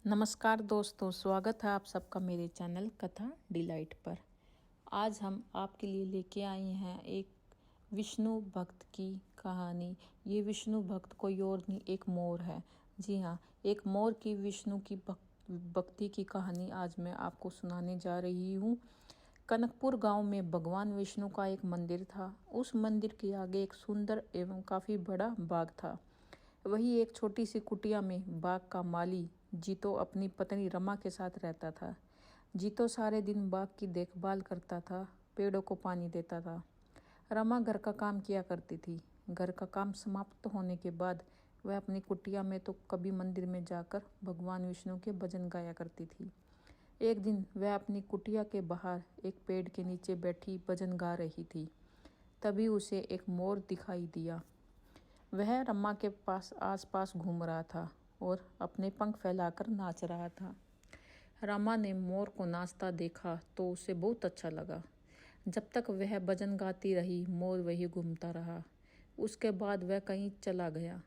नमस्कार दोस्तों, स्वागत है आप सबका मेरे चैनल कथा डिलाइट पर। आज हम आपके लिए लेके आए हैं एक विष्णु भक्त की कहानी। ये विष्णु भक्त कोई और नहीं, एक मोर है। जी हाँ, एक मोर की विष्णु की भक्ति की कहानी आज मैं आपको सुनाने जा रही हूँ। कनकपुर गांव में भगवान विष्णु का एक मंदिर था। उस मंदिर के आगे एक सुंदर एवं काफ़ी बड़ा बाग था। वही एक छोटी सी कुटिया में बाग का माली जीतो अपनी पत्नी रमा के साथ रहता था। जीतो सारे दिन बाग की देखभाल करता था, पेड़ों को पानी देता था। रमा घर का काम किया करती थी। घर का काम समाप्त होने के बाद वह अपनी कुटिया में तो कभी मंदिर में जाकर भगवान विष्णु के भजन गाया करती थी। एक दिन वह अपनी कुटिया के बाहर एक पेड़ के नीचे बैठी भजन गा रही थी। तभी उसे एक मोर दिखाई दिया। वह रमा के पास आसपास घूम रहा था और अपने पंख फैलाकर नाच रहा था। रमा ने मोर को नाचता देखा तो उसे बहुत अच्छा लगा। जब तक वह भजन गाती रही, मोर वही घूमता रहा। उसके बाद वह कहीं चला गया।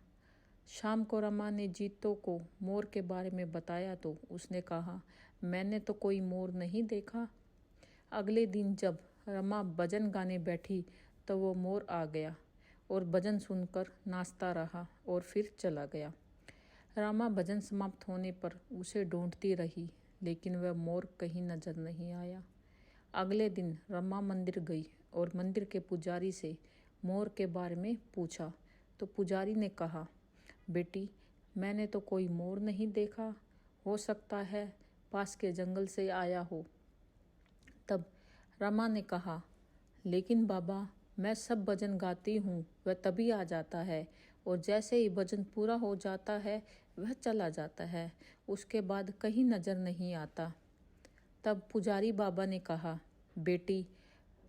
शाम को रमा ने जीतो को मोर के बारे में बताया तो उसने कहा, मैंने तो कोई मोर नहीं देखा। अगले दिन जब रमा भजन गाने बैठी तो वो मोर आ गया और भजन सुनकर नाचता रहा और फिर चला गया। रमा भजन समाप्त होने पर उसे ढूंढती रही, लेकिन वह मोर कहीं नजर नहीं आया। अगले दिन रमा मंदिर गई और मंदिर के पुजारी से मोर के बारे में पूछा तो पुजारी ने कहा, बेटी, मैंने तो कोई मोर नहीं देखा। हो सकता है पास के जंगल से आया हो। तब रमा ने कहा, लेकिन बाबा, मैं सब भजन गाती हूँ, वह तभी आ जाता है और जैसे ही भजन पूरा हो जाता है वह चला जाता है। उसके बाद कहीं नजर नहीं आता। तब पुजारी बाबा ने कहा, बेटी,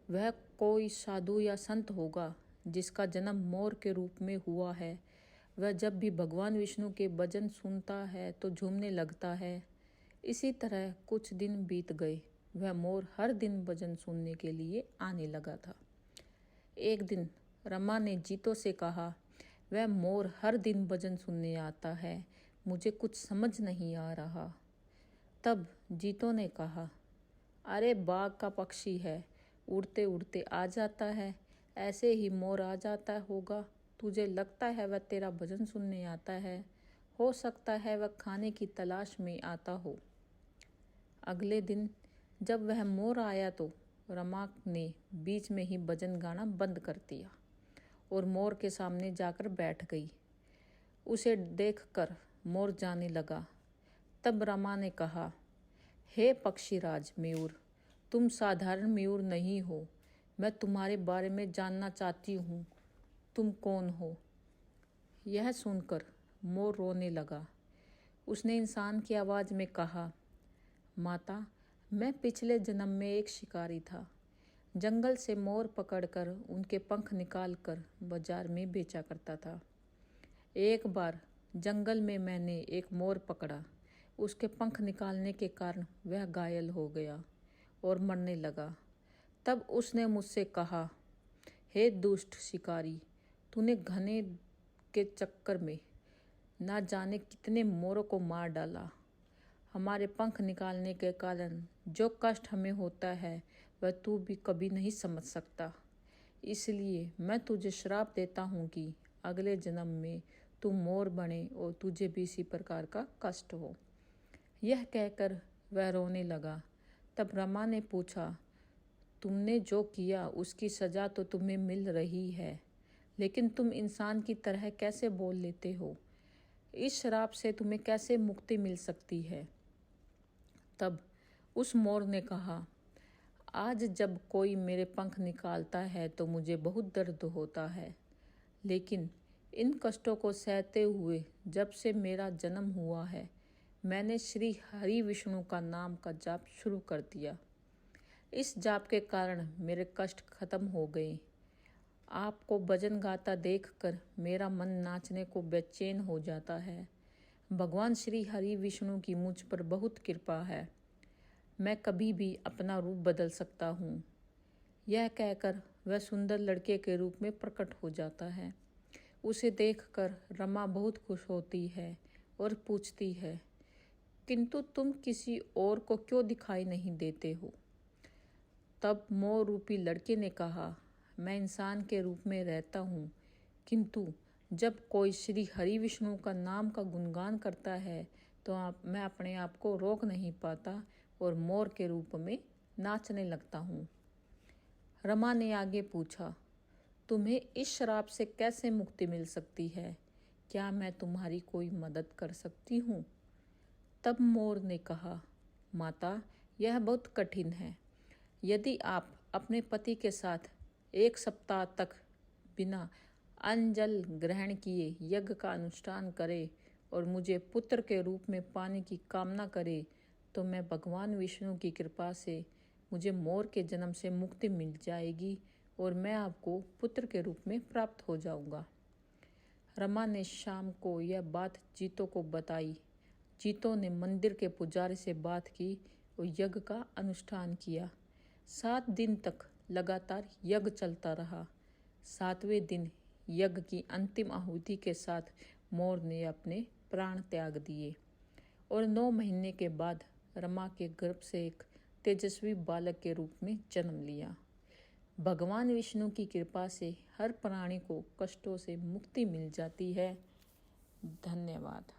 वह कोई साधु या संत होगा जिसका जन्म मोर के रूप में हुआ है। वह जब भी भगवान विष्णु के भजन सुनता है तो झूमने लगता है। इसी तरह कुछ दिन बीत गए। वह मोर हर दिन भजन सुनने के लिए आने लगा था। एक दिन रमा ने जीतो से कहा, वह मोर हर दिन भजन सुनने आता है, मुझे कुछ समझ नहीं आ रहा। तब जीतो ने कहा, अरे बाग का पक्षी है, उड़ते उड़ते आ जाता है, ऐसे ही मोर आ जाता होगा। तुझे लगता है वह तेरा भजन सुनने आता है? हो सकता है वह खाने की तलाश में आता हो। अगले दिन जब वह मोर आया तो रमा ने बीच में ही भजन गाना बंद कर दिया और मोर के सामने जाकर बैठ गई। उसे देखकर मोर जाने लगा। तब रमा ने कहा, हे पक्षीराज मयूर, तुम साधारण मयूर नहीं हो। मैं तुम्हारे बारे में जानना चाहती हूँ, तुम कौन हो? यह सुनकर मोर रोने लगा। उसने इंसान की आवाज़ में कहा, माता, मैं पिछले जन्म में एक शिकारी था। जंगल से मोर पकड़कर उनके पंख निकालकर बाजार में बेचा करता था। एक बार जंगल में मैंने एक मोर पकड़ा। उसके पंख निकालने के कारण वह घायल हो गया और मरने लगा। तब उसने मुझसे कहा, हे दुष्ट शिकारी, तूने घने के चक्कर में ना जाने कितने मोरों को मार डाला। हमारे पंख निकालने के कारण जो कष्ट हमें होता है वह तू भी कभी नहीं समझ सकता। इसलिए मैं तुझे श्राप देता हूँ कि अगले जन्म में तू मोर बने और तुझे भी इसी प्रकार का कष्ट हो। यह कहकर वह रोने लगा। तब रमा ने पूछा, तुमने जो किया उसकी सज़ा तो तुम्हें मिल रही है, लेकिन तुम इंसान की तरह कैसे बोल लेते हो? इस श्राप से तुम्हें कैसे मुक्ति मिल सकती है? तब उस मोर ने कहा, आज जब कोई मेरे पंख निकालता है तो मुझे बहुत दर्द होता है, लेकिन इन कष्टों को सहते हुए जब से मेरा जन्म हुआ है, मैंने श्री हरि विष्णु का नाम का जाप शुरू कर दिया। इस जाप के कारण मेरे कष्ट खत्म हो गए। आपको भजन गाता देखकर मेरा मन नाचने को बेचैन हो जाता है। भगवान श्री हरि विष्णु की मुझ पर बहुत कृपा है। मैं कभी भी अपना रूप बदल सकता हूँ। यह कहकर वह सुंदर लड़के के रूप में प्रकट हो जाता है। उसे देखकर रमा बहुत खुश होती है और पूछती है, किंतु तुम किसी और को क्यों दिखाई नहीं देते हो? तब मोर रूपी लड़के ने कहा, मैं इंसान के रूप में रहता हूँ, किंतु जब कोई श्री हरि विष्णु का नाम का गुणगान करता है तो मैं अपने आप को रोक नहीं पाता और मोर के रूप में नाचने लगता हूँ। रमा ने आगे पूछा, तुम्हें इस श्राप से कैसे मुक्ति मिल सकती है? क्या मैं तुम्हारी कोई मदद कर सकती हूँ? तब मोर ने कहा, माता, यह बहुत कठिन है। यदि आप अपने पति के साथ 1 सप्ताह तक बिना अन्न जल ग्रहण किए यज्ञ का अनुष्ठान करें और मुझे पुत्र के रूप में पाने की कामना करें, तो मैं भगवान विष्णु की कृपा से मुझे मोर के जन्म से मुक्ति मिल जाएगी और मैं आपको पुत्र के रूप में प्राप्त हो जाऊंगा। रमा ने शाम को यह बात जीतो को बताई। जीतो ने मंदिर के पुजारी से बात की और यज्ञ का अनुष्ठान किया। 7 दिन तक लगातार यज्ञ चलता रहा। 7वें दिन यज्ञ की अंतिम आहुति के साथ मोर ने अपने प्राण त्याग दिए और 9 महीने के बाद रमा के गर्भ से एक तेजस्वी बालक के रूप में जन्म लिया। भगवान विष्णु की कृपा से हर प्राणी को कष्टों से मुक्ति मिल जाती है। धन्यवाद।